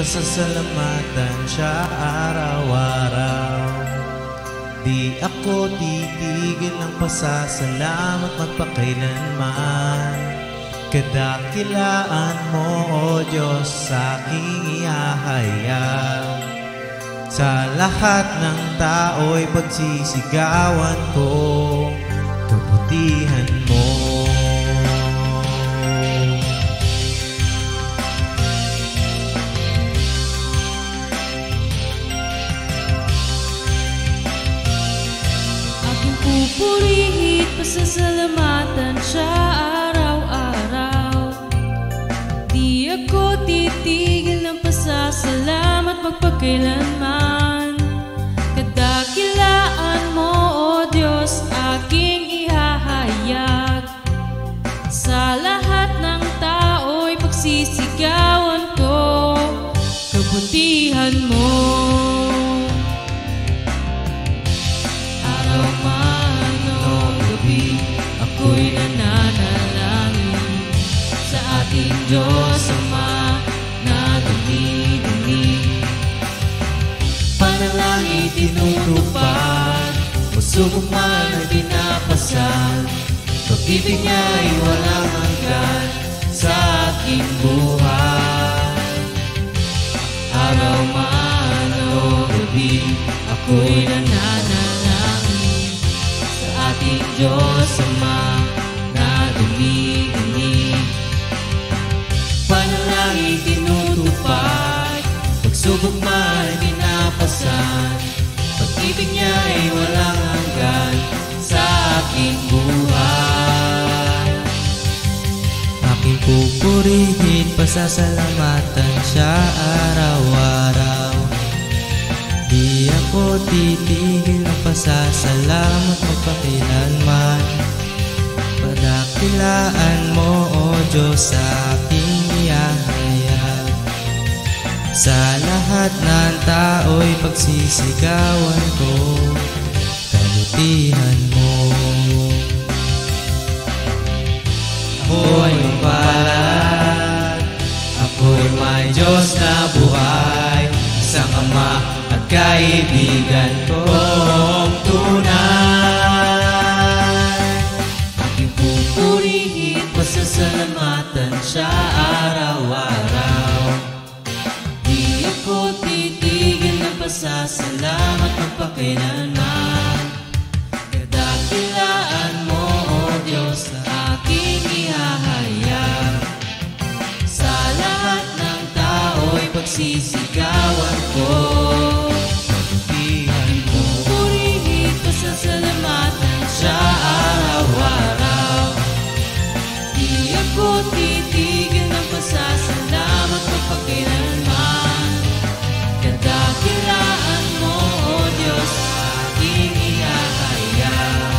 pasasalamatan siya araw-araw. Di ako titigil ng pasasalamat magpakailanman. Kadakilaan mo, O Diyos, sa aking ihahayag. Sa lahat ng tao'y pagsisigawan ko kabutihan mo. Aking pupurihin, pasasalamatan siya araw-araw. Di ako titigil ng pasasalamat magpakailanman. Kadakilaan mo, O Diyos, aking ihahayag. Sa lahat ng tao'y pagsisigawan ko kabutihan mo. Araw man o gabi, ako'y nananalangin sa ating Diyos Ama na dumi-dumi. Panalangin tinutupad, masubok man ay pinapasan. Pag-ibig niya'y walang hanggan sa aking buhay. Araw man o gabi, ako'y nananalangin sa ating Diyos Ama na dumi-dumi. Panalangin tinutupad, pagsubok man ay pinapasan. Pag-ibig niya'y walang hanggan sa aking buhay. Aking pupurihin, pasasalamatan siya araw-araw. Di ako titigil ng pasasalamat magpakailanman. Padakilaan mo, O Diyos, sa aking ihahayag. Sa lahat ng tao'y pagsisigawan ko kabutihan mo. Ako'y mapalad, ako'y may Diyos na buhay, isang Ama at kaibigan kong tunay. Aking pupurihin, pasasalamatan siya araw-araw. Di ako titigil ng pasasalamat magpakailanman. Kadakilaan mo, O Diyos, na aking ihahayag. Sa lahat ng tao'y pagsisigawan ko kabutihan mo. Purihin, pasasalamatan Siya araw-araw. Di ako titigil ng pasasalamat magpakailanman. Kadakilaan mo, O Diyos, aking ihahayag.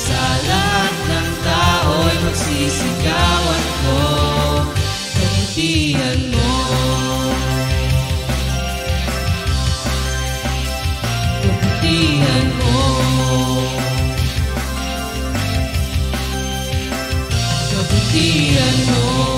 Sa lahat ng tao'y magsisigawan ko kabutihan mo. Kabutihan mo. Kabutihan mo.